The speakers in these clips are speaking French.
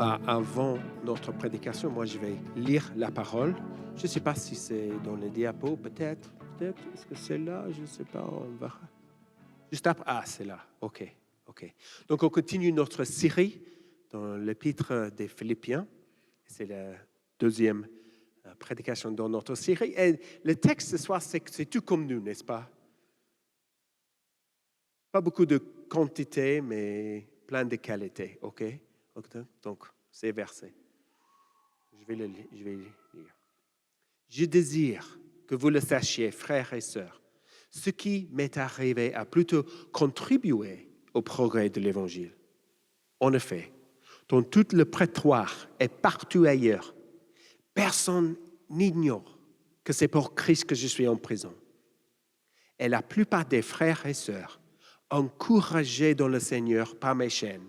Avant notre prédication, moi, je vais lire la parole. Je ne sais pas si c'est dans les diapos, peut-être. Est-ce que c'est là? Je ne sais pas, on verra. Juste après. Ah, c'est là. OK. Donc, on continue notre série dans l'épître des Philippiens. C'est la deuxième prédication dans notre série. Et le texte ce soir, c'est tout comme nous, n'est-ce pas? Pas beaucoup de quantité, mais plein de qualité. OK? Donc, c'est versé. Je vais lire. Je désire que vous le sachiez, frères et sœurs. Ce qui m'est arrivé a plutôt contribué au progrès de l'Évangile. En effet, dans tout le prétoire et partout ailleurs, personne n'ignore que c'est pour Christ que je suis en prison. Et la plupart des frères et sœurs, encouragés dans le Seigneur par mes chaînes,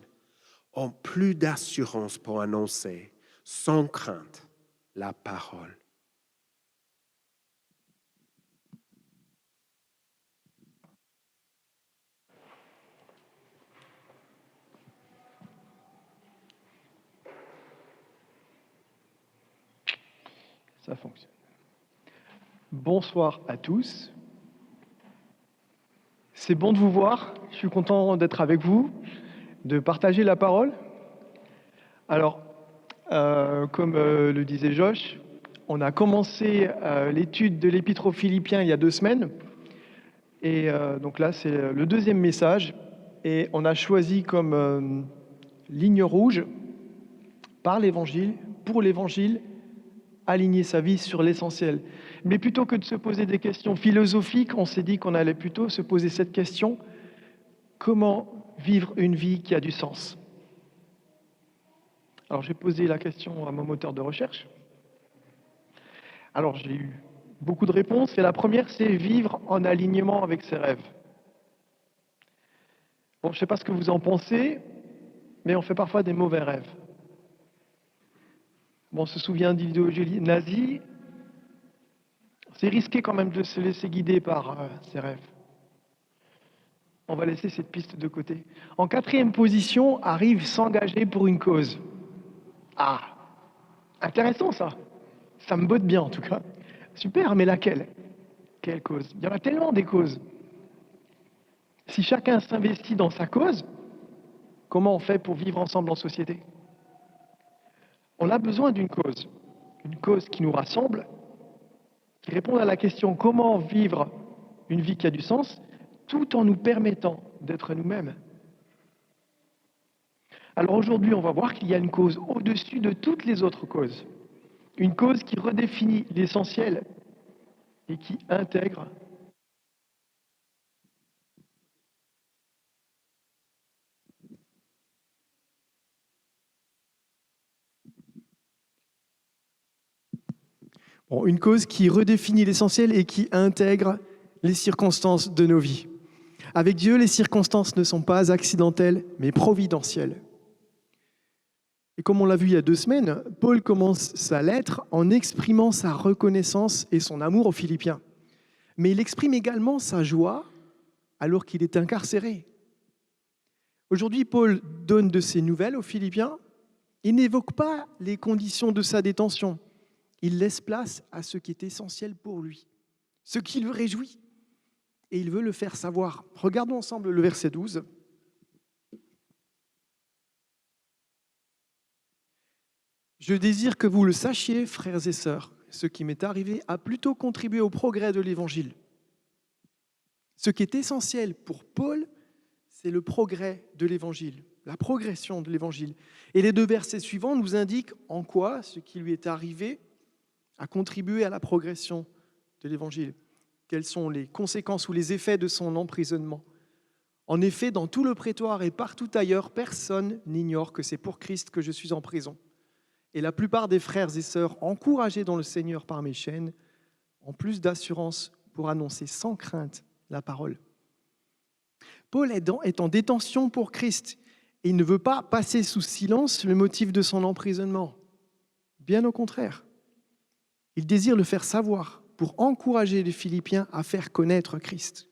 ont plus d'assurance pour annoncer sans crainte la parole. Ça fonctionne. Bonsoir à tous. C'est bon de vous voir. Je suis content d'être avec vous, de partager la parole. Alors, comme le disait Josh, on a commencé l'étude de l'Épître aux Philippiens il y a 2 semaines. Et donc là, c'est le deuxième message. Et on a choisi comme ligne rouge, par l'Évangile, pour l'Évangile, aligner sa vie sur l'essentiel. Mais plutôt que de se poser des questions philosophiques, on s'est dit qu'on allait plutôt se poser cette question: comment vivre une vie qui a du sens? Alors j'ai posé la question à mon moteur de recherche. Alors j'ai eu beaucoup de réponses, et la première, c'est vivre en alignement avec ses rêves. Bon, je ne sais pas ce que vous en pensez, mais on fait parfois des mauvais rêves. Bon, on se souvient de l'idéologie nazie. C'est risqué quand même de se laisser guider par ses rêves. On va laisser cette piste de côté. En 4e position, arrive s'engager pour une cause. Ah, intéressant ça. Ça me botte bien en tout cas. Super, mais laquelle? Quelle cause? Il y en a tellement des causes. Si chacun s'investit dans sa cause, comment on fait pour vivre ensemble en société? On a besoin d'une cause qui nous rassemble, qui répond à la question comment vivre une vie qui a du sens, tout en nous permettant d'être nous-mêmes. Alors aujourd'hui, on va voir qu'il y a une cause au-dessus de toutes les autres causes. Une cause qui redéfinit l'essentiel et qui intègre une cause qui redéfinit l'essentiel et qui intègre les circonstances de nos vies. Avec Dieu, les circonstances ne sont pas accidentelles, mais providentielles. Et comme on l'a vu il y a 2 semaines, Paul commence sa lettre en exprimant sa reconnaissance et son amour aux Philippiens. Mais il exprime également sa joie alors qu'il est incarcéré. Aujourd'hui, Paul donne de ses nouvelles aux Philippiens. Il n'évoque pas les conditions de sa détention. Il laisse place à ce qui est essentiel pour lui, ce qui le réjouit, et il veut le faire savoir. Regardons ensemble le verset 12. Je désire que vous le sachiez, frères et sœurs, ce qui m'est arrivé a plutôt contribué au progrès de l'Évangile. Ce qui est essentiel pour Paul, c'est le progrès de l'Évangile, la progression de l'Évangile. Et les 2 versets suivants nous indiquent en quoi ce qui lui est arrivé a contribué à la progression de l'Évangile. Quelles sont les conséquences ou les effets de son emprisonnement? En effet, dans tout le prétoire et partout ailleurs, personne n'ignore que c'est pour Christ que je suis en prison. Et la plupart des frères et sœurs, encouragés dans le Seigneur par mes chaînes, ont plus d'assurance pour annoncer sans crainte la parole. Paul est en détention pour Christ et il ne veut pas passer sous silence le motif de son emprisonnement. Bien au contraire. Il désire le faire savoir pour encourager les Philippiens à faire connaître Christ.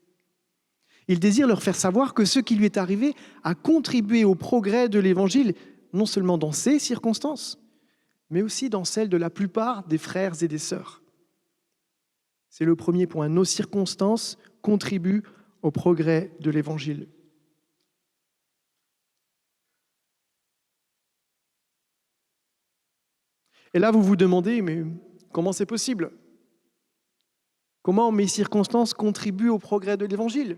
Il désire leur faire savoir que ce qui lui est arrivé a contribué au progrès de l'Évangile non seulement dans ces circonstances, mais aussi dans celles de la plupart des frères et des sœurs. C'est le premier point. Nos circonstances contribuent au progrès de l'Évangile. Et là, vous vous demandez, mais comment c'est possible? Comment mes circonstances contribuent au progrès de l'Évangile?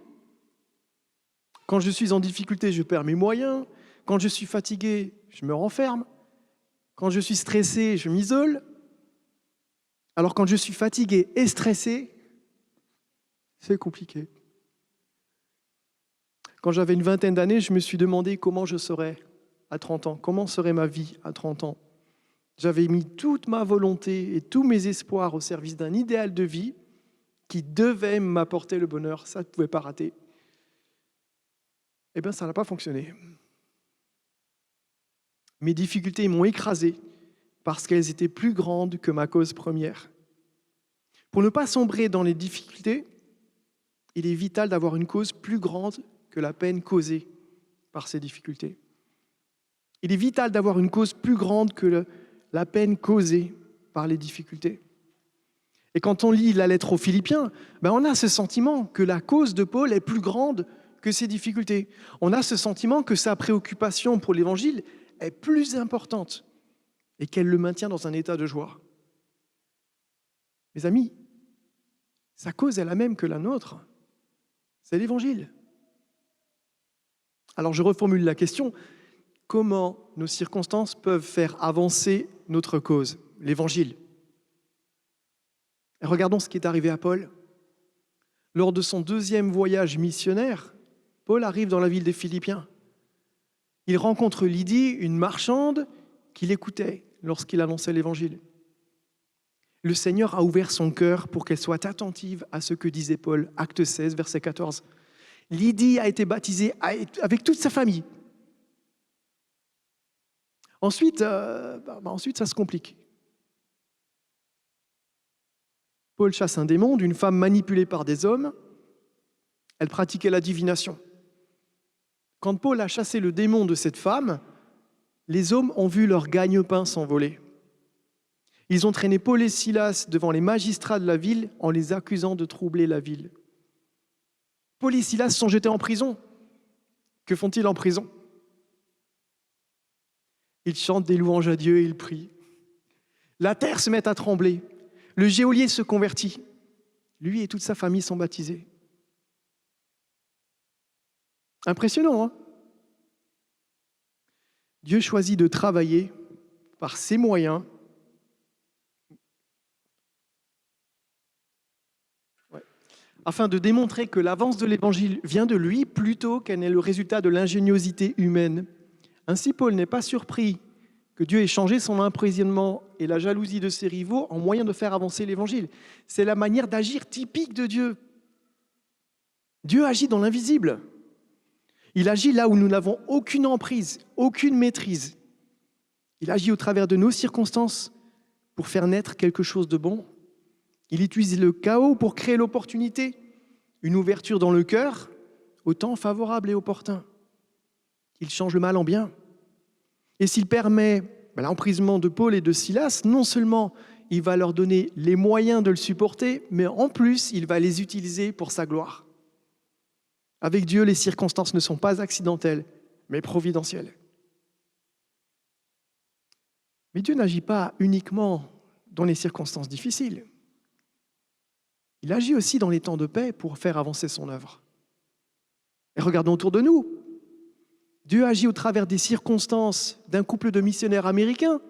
Quand je suis en difficulté, je perds mes moyens. Quand je suis fatigué, je me renferme. Quand je suis stressé, je m'isole. Alors quand je suis fatigué et stressé, c'est compliqué. Quand j'avais une vingtaine d'années, je me suis demandé comment je serais à 30 ans, comment serait ma vie à 30 ans. J'avais mis toute ma volonté et tous mes espoirs au service d'un idéal de vie qui devait m'apporter le bonheur. Ça ne pouvait pas rater. Eh bien, ça n'a pas fonctionné. Mes difficultés m'ont écrasé parce qu'elles étaient plus grandes que ma cause première. Pour ne pas sombrer dans les difficultés, il est vital d'avoir une cause plus grande que la peine causée par ces difficultés. Il est vital d'avoir une cause plus grande que la peine causée par les difficultés. Et quand on lit la lettre aux Philippiens, on a ce sentiment que la cause de Paul est plus grande que ses difficultés. On a ce sentiment que sa préoccupation pour l'Évangile est plus importante et qu'elle le maintient dans un état de joie. Mes amis, sa cause est la même que la nôtre, c'est l'Évangile. Alors je reformule la question, comment nos circonstances peuvent faire avancer notre cause, l'Évangile? Et regardons ce qui est arrivé à Paul. Lors de son deuxième voyage missionnaire, Paul arrive dans la ville des Philippiens. Il rencontre Lydie, une marchande, qui l'écoutait lorsqu'il annonçait l'Évangile. Le Seigneur a ouvert son cœur pour qu'elle soit attentive à ce que disait Paul, acte 16, verset 14. Lydie a été baptisée avec toute sa famille. Ensuite, ça se complique. Paul chasse un démon d'une femme manipulée par des hommes. Elle pratiquait la divination. Quand Paul a chassé le démon de cette femme, les hommes ont vu leur gagne-pain s'envoler. Ils ont traîné Paul et Silas devant les magistrats de la ville en les accusant de troubler la ville. Paul et Silas sont jetés en prison. Que font-ils en prison? Ils chantent des louanges à Dieu et ils prient. La terre se met à trembler. Le geôlier se convertit. Lui et toute sa famille sont baptisés. Impressionnant, hein? Dieu choisit de travailler par ses moyens afin de démontrer que l'avance de l'Évangile vient de lui plutôt qu'elle n'est le résultat de l'ingéniosité humaine. Ainsi, Paul n'est pas surpris que Dieu ait changé son emprisonnement et la jalousie de ses rivaux en moyen de faire avancer l'Évangile. C'est la manière d'agir typique de Dieu. Dieu agit dans l'invisible. Il agit là où nous n'avons aucune emprise, aucune maîtrise. Il agit au travers de nos circonstances pour faire naître quelque chose de bon. Il utilise le chaos pour créer l'opportunité, une ouverture dans le cœur, au temps favorable et opportun. Il change le mal en bien. Et s'il permet l'emprisonnement de Paul et de Silas, non seulement il va leur donner les moyens de le supporter, mais en plus, il va les utiliser pour sa gloire. Avec Dieu, les circonstances ne sont pas accidentelles, mais providentielles. Mais Dieu n'agit pas uniquement dans les circonstances difficiles. Il agit aussi dans les temps de paix pour faire avancer son œuvre. Et regardons autour de nous. Dieu agit au travers des circonstances d'un couple de missionnaires américains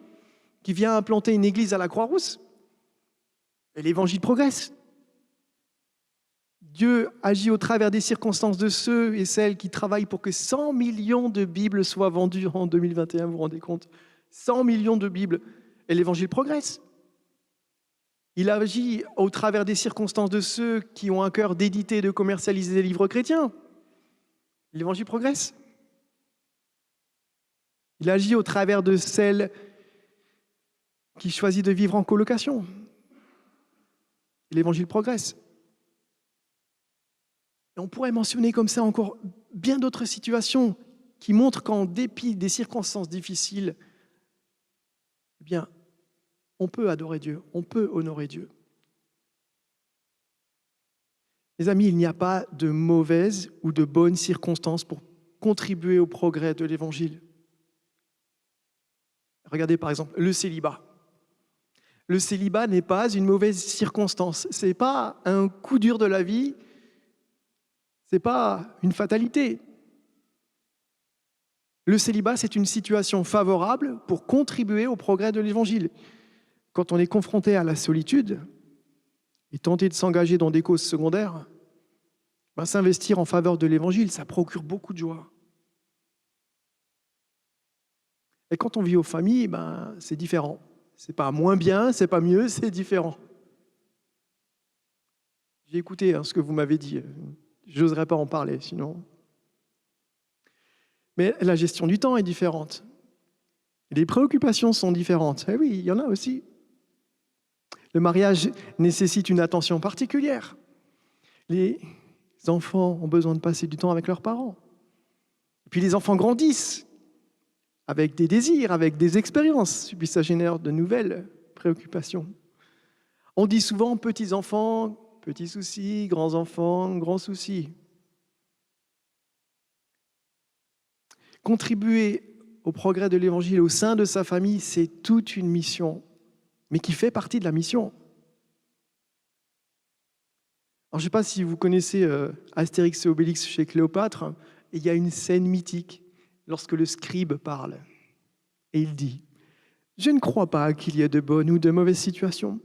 qui vient implanter une église à la Croix-Rousse. Et l'évangile progresse. Dieu agit au travers des circonstances de ceux et celles qui travaillent pour que 100 millions de Bibles soient vendues en 2021, vous vous rendez compte? 100 millions de Bibles. Et l'évangile progresse. Il agit au travers des circonstances de ceux qui ont un cœur d'éditer et de commercialiser des livres chrétiens. L'évangile progresse. Il agit au travers de celles qui choisissent de vivre en colocation. L'évangile progresse. Et on pourrait mentionner comme ça encore bien d'autres situations qui montre qu'en dépit des circonstances difficiles, eh bien, on peut adorer Dieu, on peut honorer Dieu. Les amis, il n'y a pas de mauvaises ou de bonnes circonstances pour contribuer au progrès de l'Évangile. Regardez par exemple le célibat. Le célibat n'est pas une mauvaise circonstance. Ce n'est pas un coup dur de la vie. Ce n'est pas une fatalité. Le célibat, c'est une situation favorable pour contribuer au progrès de l'Évangile. Quand on est confronté à la solitude et tenter de s'engager dans des causes secondaires, s'investir en faveur de l'Évangile, ça procure beaucoup de joie. Et quand on vit aux familles, c'est différent. C'est pas moins bien, c'est pas mieux, c'est différent. J'ai écouté ce que vous m'avez dit. Je n'oserais pas en parler, sinon. Mais la gestion du temps est différente. Les préoccupations sont différentes. Eh oui, il y en a aussi. Le mariage nécessite une attention particulière. Les enfants ont besoin de passer du temps avec leurs parents. Et puis les enfants grandissent avec des désirs, avec des expériences, puis ça génère de nouvelles préoccupations. On dit souvent petits enfants, petits soucis, grands enfants, grands soucis. Contribuer au progrès de l'Évangile au sein de sa famille, c'est toute une mission, mais qui fait partie de la mission. Alors, je ne sais pas si vous connaissez Astérix et Obélix chez Cléopâtre, il y a une scène mythique lorsque le scribe parle et il dit « Je ne crois pas qu'il y ait de bonnes ou de mauvaises situations.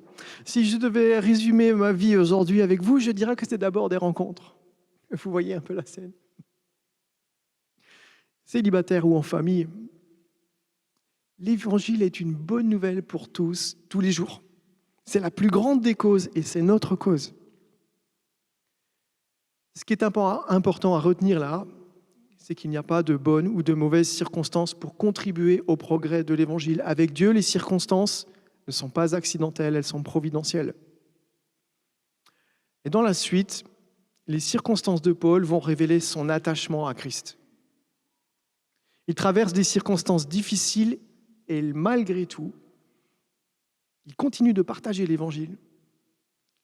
Si je devais résumer ma vie aujourd'hui avec vous, je dirais que c'est d'abord des rencontres. » Vous voyez un peu la scène. Célibataire ou en famille, l'Évangile est une bonne nouvelle pour tous, tous les jours. C'est la plus grande des causes et c'est notre cause. Ce qui est important à retenir là, c'est qu'il n'y a pas de bonnes ou de mauvaises circonstances pour contribuer au progrès de l'Évangile. Avec Dieu, les circonstances ne sont pas accidentelles, elles sont providentielles. Et dans la suite, les circonstances de Paul vont révéler son attachement à Christ. Il traverse des circonstances difficiles et malgré tout, il continue de partager l'Évangile.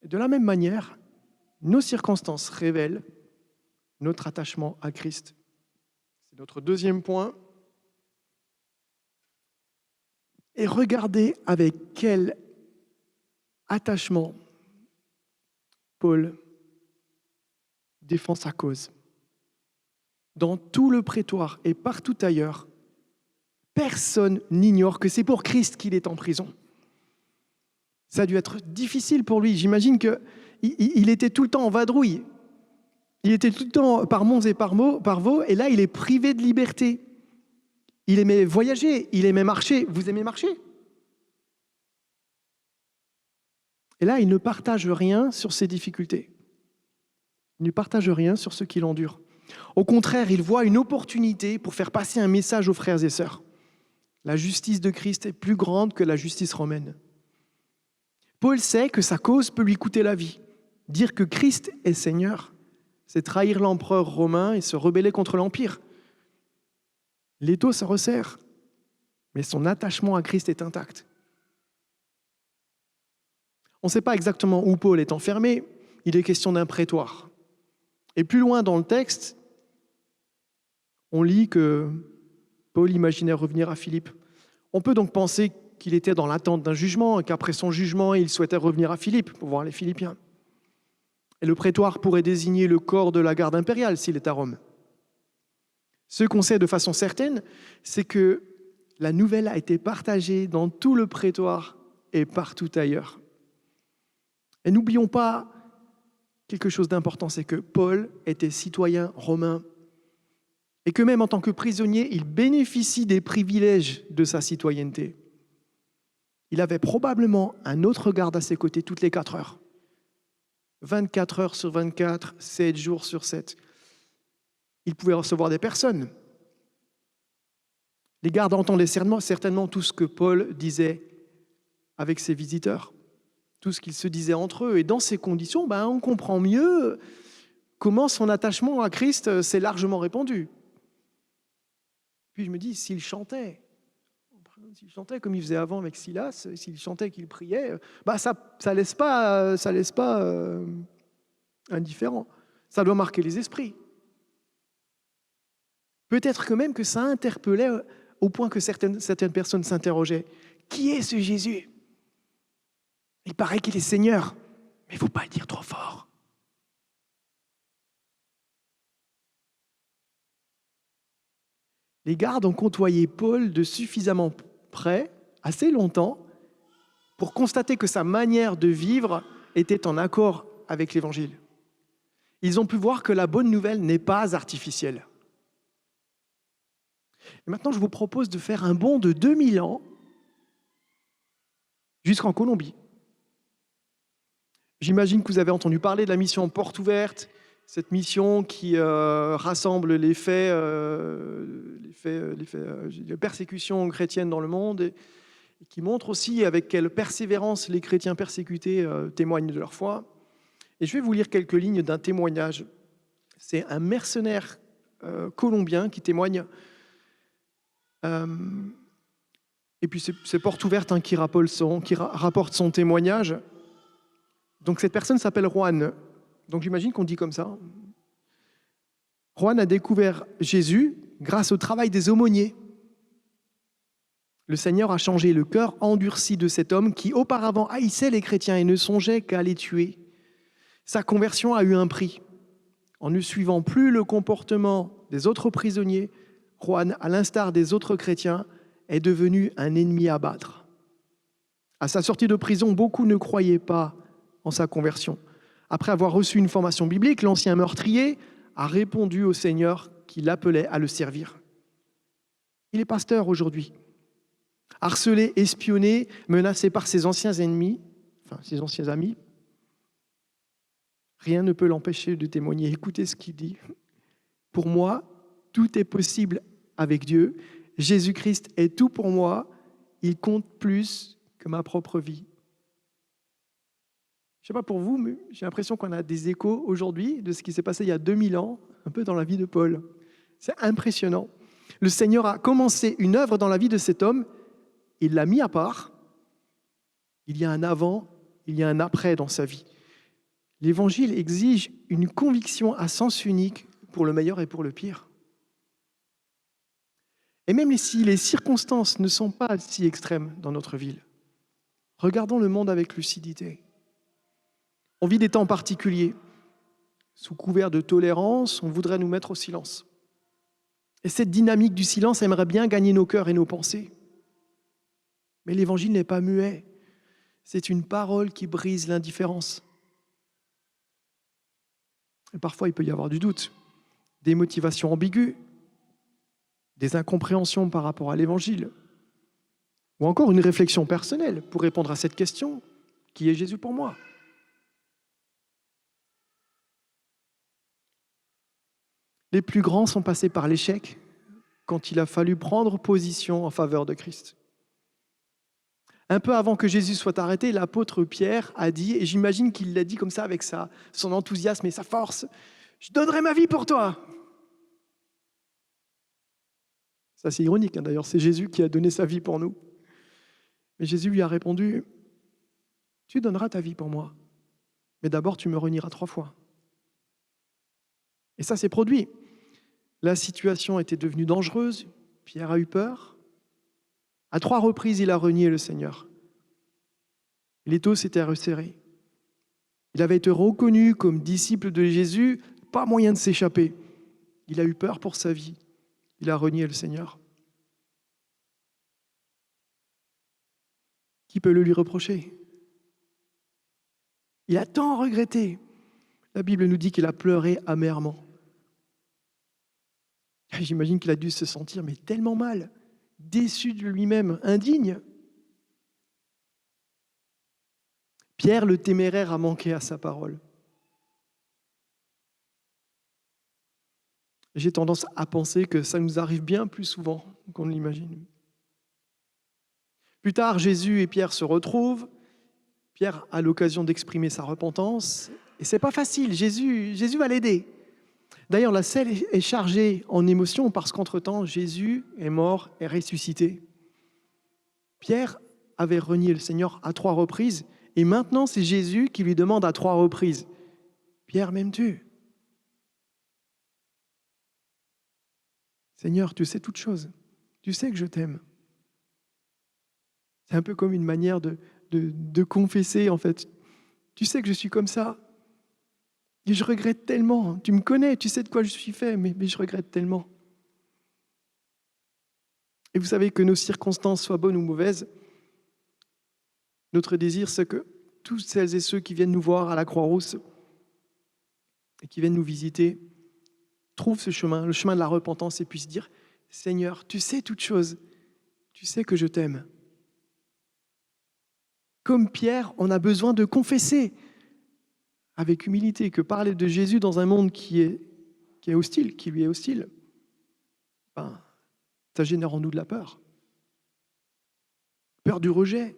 Et de la même manière, nos circonstances révèlent notre attachement à Christ. C'est notre deuxième point. Et regardez avec quel attachement Paul défend sa cause. Dans tout le prétoire et partout ailleurs, personne n'ignore que c'est pour Christ qu'il est en prison. Ça a dû être difficile pour lui. J'imagine qu'il était tout le temps en vadrouille. Il était tout le temps par monts et par vaux, et là, il est privé de liberté. Il aimait voyager, il aimait marcher. Vous aimez marcher? Et là, il ne partage rien sur ses difficultés. Il ne partage rien sur ce qu'il endure. Au contraire, il voit une opportunité pour faire passer un message aux frères et sœurs. La justice de Christ est plus grande que la justice romaine. Paul sait que sa cause peut lui coûter la vie. Dire que Christ est Seigneur, c'est trahir l'empereur romain et se rebeller contre l'Empire. L'étau se resserre, mais son attachement à Christ est intact. On ne sait pas exactement où Paul est enfermé, il est question d'un prétoire. Et plus loin dans le texte, on lit que Paul imaginait revenir à Philippe. On peut donc penser qu'il était dans l'attente d'un jugement et qu'après son jugement, il souhaitait revenir à Philippe pour voir les Philippiens. Et le prétoire pourrait désigner le corps de la garde impériale s'il est à Rome. Ce qu'on sait de façon certaine, c'est que la nouvelle a été partagée dans tout le prétoire et partout ailleurs. Et n'oublions pas quelque chose d'important, c'est que Paul était citoyen romain et que même en tant que prisonnier, il bénéficie des privilèges de sa citoyenneté. Il avait probablement un autre garde à ses côtés toutes les 4 heures. 24 heures sur 24, 7 jours sur 7. Il pouvait recevoir des personnes. Les gardes entendaient certainement tout ce que Paul disait avec ses visiteurs, tout ce qu'ils se disaient entre eux. Et dans ces conditions, on comprend mieux comment son attachement à Christ s'est largement répandu. Puis je me dis, s'il chantait comme il faisait avant avec Silas, s'il chantait, qu'il priait, ça laisse pas indifférent. Ça doit marquer les esprits. Peut-être que même que ça interpellait au point que certaines personnes s'interrogeaient. Qui est ce Jésus? Il paraît qu'il est Seigneur, mais il ne faut pas le dire trop fort. Les gardes ont côtoyé Paul de suffisamment près, assez longtemps, pour constater que sa manière de vivre était en accord avec l'Évangile. Ils ont pu voir que la bonne nouvelle n'est pas artificielle. Et maintenant, je vous propose de faire un bond de 2000 ans jusqu'en Colombie. J'imagine que vous avez entendu parler de la mission Porte Ouverte, cette mission qui rassemble les persécutions chrétiennes dans le monde et qui montre aussi avec quelle persévérance les chrétiens persécutés témoignent de leur foi. Et je vais vous lire quelques lignes d'un témoignage. C'est un mercenaire colombien qui témoigne. Et puis c'est Porte Ouverte qui rapporte son témoignage. Donc cette personne s'appelle Juan. Donc j'imagine qu'on dit comme ça. Juan a découvert Jésus grâce au travail des aumôniers. Le Seigneur a changé le cœur endurci de cet homme qui auparavant haïssait les chrétiens et ne songeait qu'à les tuer. Sa conversion a eu un prix. En ne suivant plus le comportement des autres prisonniers, Juan, à l'instar des autres chrétiens, est devenu un ennemi à battre. À sa sortie de prison, beaucoup ne croyaient pas en sa conversion. Après avoir reçu une formation biblique, l'ancien meurtrier a répondu au Seigneur qui l'appelait à le servir. Il est pasteur aujourd'hui. Harcelé, espionné, menacé par ses anciens amis, rien ne peut l'empêcher de témoigner. Écoutez ce qu'il dit. Pour moi, tout est possible avec Dieu. Jésus-Christ est tout pour moi. Il compte plus que ma propre vie. Je ne sais pas pour vous, mais j'ai l'impression qu'on a des échos aujourd'hui de ce qui s'est passé il y a 2000 ans, un peu dans la vie de Paul. C'est impressionnant. Le Seigneur a commencé une œuvre dans la vie de cet homme, il l'a mis à part. Il y a un avant, il y a un après dans sa vie. L'Évangile exige une conviction à sens unique pour le meilleur et pour le pire. Et même si les circonstances ne sont pas si extrêmes dans notre ville, regardons le monde avec lucidité. On vit des temps particuliers. Sous couvert de tolérance, on voudrait nous mettre au silence. Et cette dynamique du silence aimerait bien gagner nos cœurs et nos pensées. Mais l'Évangile n'est pas muet. C'est une parole qui brise l'indifférence. Et parfois, il peut y avoir du doute, des motivations ambiguës, des incompréhensions par rapport à l'Évangile, ou encore une réflexion personnelle pour répondre à cette question, qui est Jésus pour moi? Les plus grands sont passés par l'échec quand il a fallu prendre position en faveur de Christ. Un peu avant que Jésus soit arrêté, l'apôtre Pierre a dit, et j'imagine qu'il l'a dit comme ça avec son enthousiasme et sa force, « Je donnerai ma vie pour toi !» Ça c'est ironique, d'ailleurs, c'est Jésus qui a donné sa vie pour nous. Mais Jésus lui a répondu, « Tu donneras ta vie pour moi, mais d'abord tu me renieras 3 fois. » Et ça s'est produit. La situation était devenue dangereuse, Pierre a eu peur. À 3 reprises, il a renié le Seigneur. L'étau s'était resserré. Il avait été reconnu comme disciple de Jésus, pas moyen de s'échapper. Il a eu peur pour sa vie. Il a renié le Seigneur. Qui peut le lui reprocher? Il a tant regretté. La Bible nous dit qu'il a pleuré amèrement. J'imagine qu'il a dû se sentir mais tellement mal, déçu de lui-même, indigne. Pierre le téméraire a manqué à sa parole. J'ai tendance à penser que ça nous arrive bien plus souvent qu'on ne l'imagine. Plus tard, Jésus et Pierre se retrouvent. Pierre a l'occasion d'exprimer sa repentance. Et ce n'est pas facile, Jésus va l'aider. D'ailleurs, la scène est chargée en émotions parce qu'entre-temps, Jésus est mort et ressuscité. Pierre avait renié le Seigneur à 3 reprises et maintenant, c'est Jésus qui lui demande à 3 reprises, « Pierre, m'aimes-tu » ? Seigneur, tu sais toutes choses. Tu sais que je t'aime. C'est un peu comme une manière de confesser, en fait. Tu sais que je suis comme ça. Et je regrette tellement. Tu me connais, tu sais de quoi je suis fait, mais je regrette tellement. Et vous savez que nos circonstances soient bonnes ou mauvaises, notre désir, c'est que tous celles et ceux qui viennent nous voir à la Croix-Rousse et qui viennent nous visiter trouvent ce chemin, le chemin de la repentance, et puissent dire « Seigneur, tu sais toutes choses, tu sais que je t'aime ». Comme Pierre, on a besoin de confesser avec humilité que parler de Jésus dans un monde qui est hostile, qui lui est hostile, ça génère en nous de la peur. Peur du rejet,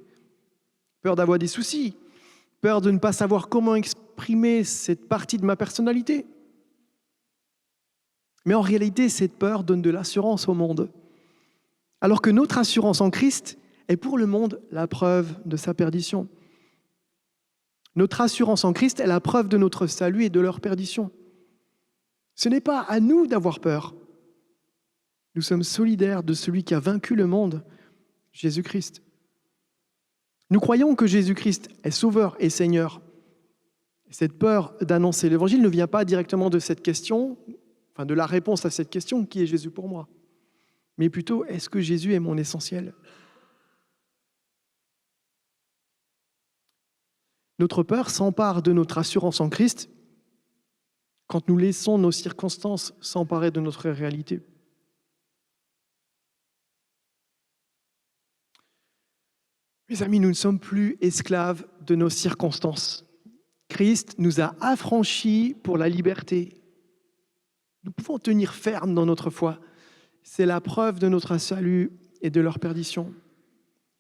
peur d'avoir des soucis, peur de ne pas savoir comment exprimer cette partie de ma personnalité. Mais en réalité, cette peur donne de l'assurance au monde. Alors que notre assurance en Christ est pour le monde la preuve de sa perdition. Notre assurance en Christ est la preuve de notre salut et de leur perdition. Ce n'est pas à nous d'avoir peur. Nous sommes solidaires de celui qui a vaincu le monde, Jésus-Christ. Nous croyons que Jésus-Christ est Sauveur et Seigneur. Cette peur d'annoncer l'Évangile ne vient pas directement de cette question, de la réponse à cette question, qui est Jésus pour moi ? Mais plutôt, est-ce que Jésus est mon essentiel ? Notre peur s'empare de notre assurance en Christ quand nous laissons nos circonstances s'emparer de notre réalité. Mes amis, nous ne sommes plus esclaves de nos circonstances. Christ nous a affranchis pour la liberté. Nous pouvons tenir ferme dans notre foi. C'est la preuve de notre salut et de leur perdition.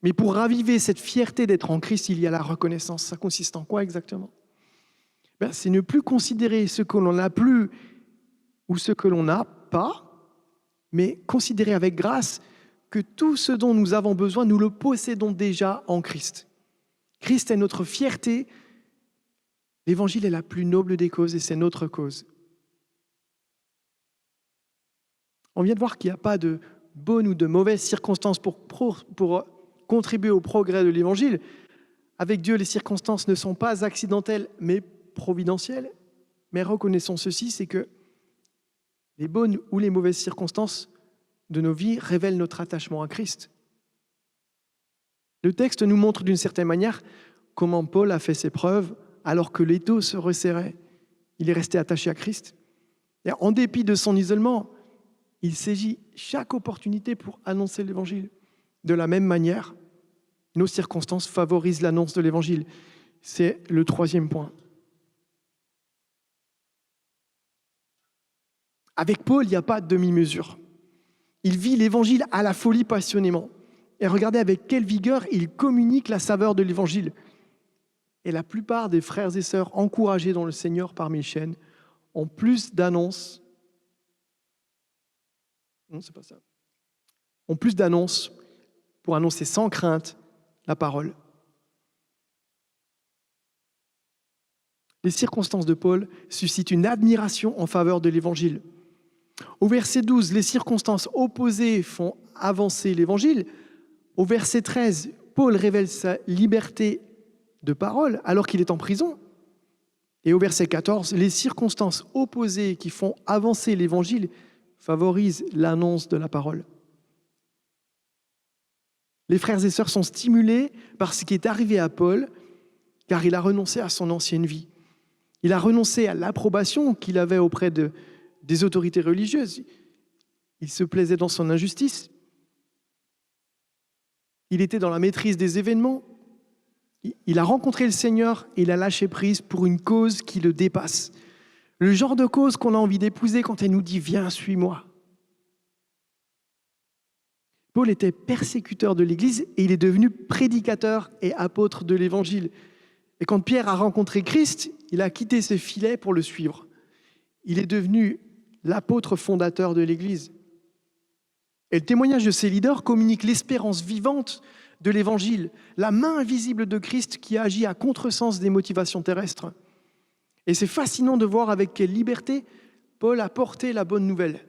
Mais pour raviver cette fierté d'être en Christ, il y a la reconnaissance. Ça consiste en quoi exactement ? C'est ne plus considérer ce que l'on n'a plus ou ce que l'on n'a pas, mais considérer avec grâce que tout ce dont nous avons besoin, nous le possédons déjà en Christ. Christ est notre fierté. L'Évangile est la plus noble des causes et c'est notre cause. On vient de voir qu'il n'y a pas de bonnes ou de mauvaises circonstances pour contribuer au progrès de l'Évangile. Avec Dieu, les circonstances ne sont pas accidentelles, mais providentielles. Mais reconnaissons ceci, c'est que les bonnes ou les mauvaises circonstances de nos vies révèlent notre attachement à Christ. Le texte nous montre d'une certaine manière comment Paul a fait ses preuves alors que l'étau se resserrait. Il est resté attaché à Christ. Et en dépit de son isolement, il saisit chaque opportunité pour annoncer l'Évangile. De la même manière, nos circonstances favorisent l'annonce de l'Évangile. C'est le 3e point. Avec Paul, il n'y a pas de demi-mesure. Il vit l'Évangile à la folie passionnément. Et regardez avec quelle vigueur il communique la saveur de l'Évangile. Et la plupart des frères et sœurs encouragés dans le Seigneur par mes chaînes ont plus d'annonces. Non, c'est pas ça. Ont plus d'annonces pour annoncer sans crainte la parole. Les circonstances de Paul suscitent une admiration en faveur de l'Évangile. Au verset 12, les circonstances opposées font avancer l'Évangile. Au verset 13, Paul révèle sa liberté de parole alors qu'il est en prison. Et au verset 14, les circonstances opposées qui font avancer l'Évangile favorisent l'annonce de la parole. Les frères et sœurs sont stimulés par ce qui est arrivé à Paul, car il a renoncé à son ancienne vie. Il a renoncé à l'approbation qu'il avait auprès des autorités religieuses. Il se plaisait dans son injustice. Il était dans la maîtrise des événements. Il a rencontré le Seigneur et il a lâché prise pour une cause qui le dépasse. Le genre de cause qu'on a envie d'épouser quand elle nous dit « Viens, suis-moi ». Paul était persécuteur de l'Église et il est devenu prédicateur et apôtre de l'Évangile. Et quand Pierre a rencontré Christ, il a quitté ses filets pour le suivre. Il est devenu l'apôtre fondateur de l'Église. Et le témoignage de ces leaders communique l'espérance vivante de l'Évangile, la main invisible de Christ qui agit à contresens des motivations terrestres. Et c'est fascinant de voir avec quelle liberté Paul a porté la bonne nouvelle,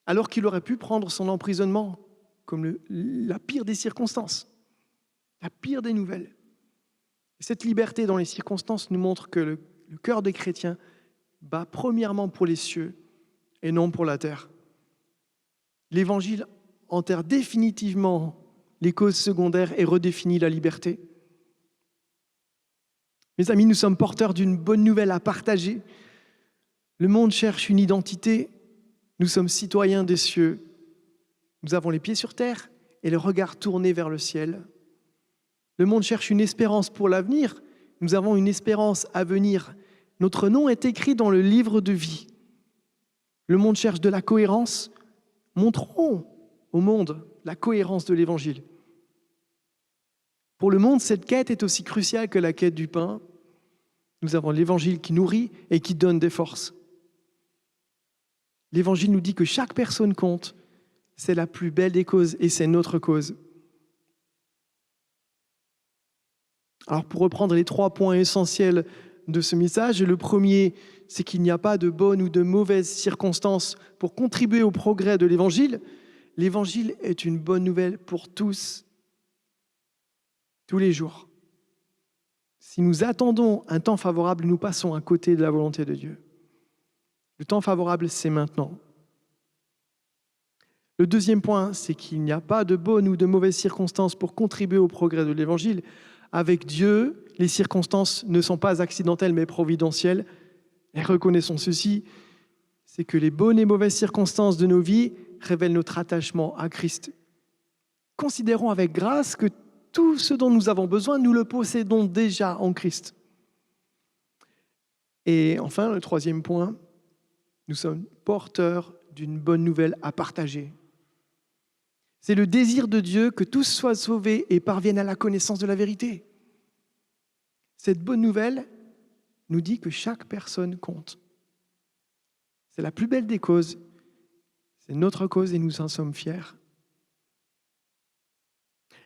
alors qu'il aurait pu prendre son emprisonnement comme la pire des circonstances, la pire des nouvelles. Cette liberté dans les circonstances nous montre que le cœur des chrétiens bat premièrement pour les cieux et non pour la terre. L'Évangile enterre définitivement les causes secondaires et redéfinit la liberté. Mes amis, nous sommes porteurs d'une bonne nouvelle à partager. Le monde cherche une identité. Nous sommes citoyens des cieux. Nous avons les pieds sur terre et le regard tourné vers le ciel. Le monde cherche une espérance pour l'avenir. Nous avons une espérance à venir. Notre nom est écrit dans le livre de vie. Le monde cherche de la cohérence. Montrons au monde la cohérence de l'Évangile. Pour le monde, cette quête est aussi cruciale que la quête du pain. Nous avons l'Évangile qui nourrit et qui donne des forces. L'Évangile nous dit que chaque personne compte. C'est la plus belle des causes et c'est notre cause. Alors pour reprendre les 3 points essentiels de ce message, le premier, c'est qu'il n'y a pas de bonnes ou de mauvaises circonstances pour contribuer au progrès de l'Évangile. L'Évangile est une bonne nouvelle pour tous, tous les jours. Si nous attendons un temps favorable, nous passons à côté de la volonté de Dieu. Le temps favorable, c'est maintenant. Le deuxième point, c'est qu'il n'y a pas de bonnes ou de mauvaises circonstances pour contribuer au progrès de l'Évangile. Avec Dieu, les circonstances ne sont pas accidentelles mais providentielles. Et reconnaissons ceci, c'est que les bonnes et mauvaises circonstances de nos vies révèlent notre attachement à Christ. Considérons avec grâce que tout ce dont nous avons besoin, nous le possédons déjà en Christ. Et enfin, le troisième point, nous sommes porteurs d'une bonne nouvelle à partager. C'est le désir de Dieu que tous soient sauvés et parviennent à la connaissance de la vérité. Cette bonne nouvelle nous dit que chaque personne compte. C'est la plus belle des causes. C'est notre cause et nous en sommes fiers.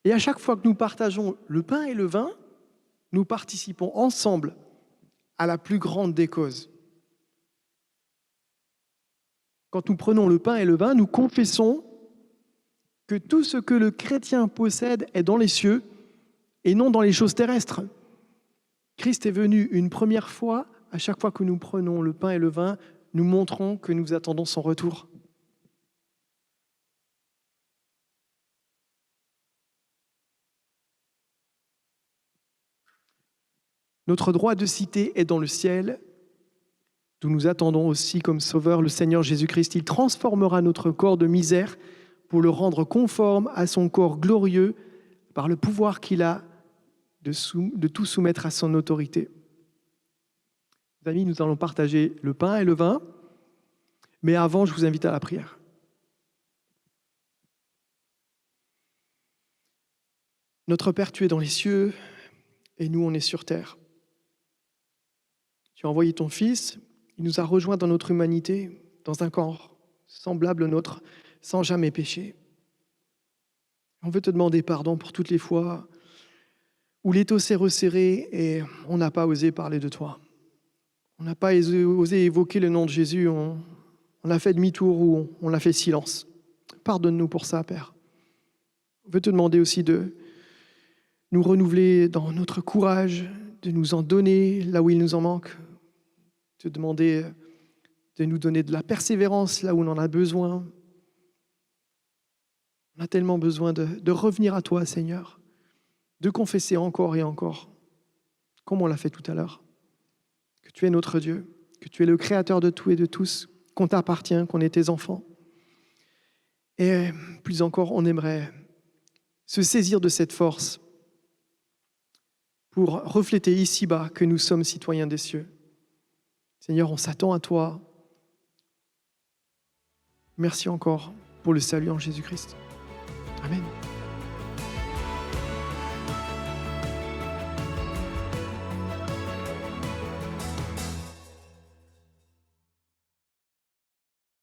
Et à chaque fois que nous partageons le pain et le vin, nous participons ensemble à la plus grande des causes. Quand nous prenons le pain et le vin, nous confessons que tout ce que le chrétien possède est dans les cieux et non dans les choses terrestres. Christ est venu une première fois. À chaque fois que nous prenons le pain et le vin, nous montrons que nous attendons son retour. Notre droit de cité est dans le ciel, d'où nous attendons aussi comme Sauveur le Seigneur Jésus-Christ. Il transformera notre corps de misère pour le rendre conforme à son corps glorieux par le pouvoir qu'il a de tout soumettre à son autorité. Mes amis, nous allons partager le pain et le vin, mais avant, je vous invite à la prière. Notre Père, tu es dans les cieux et nous, on est sur terre. Tu as envoyé ton Fils, il nous a rejoints dans notre humanité, dans un corps semblable au nôtre, sans jamais pécher. On veut te demander pardon pour toutes les fois où l'étau s'est resserré et on n'a pas osé parler de toi. On n'a pas osé évoquer le nom de Jésus, on a fait demi-tour ou on a fait silence. Pardonne-nous pour ça, Père. On veut te demander aussi de nous renouveler dans notre courage, de nous en donner là où il nous en manque, te demander de nous donner de la persévérance là où on en a besoin. On a tellement besoin de revenir à toi, Seigneur, de confesser encore et encore, comme on l'a fait tout à l'heure, que tu es notre Dieu, que tu es le créateur de tout et de tous, qu'on t'appartient, qu'on est tes enfants. Et plus encore, on aimerait se saisir de cette force pour refléter ici-bas que nous sommes citoyens des cieux. Seigneur, on s'attend à toi. Merci encore pour le salut en Jésus-Christ. Amen.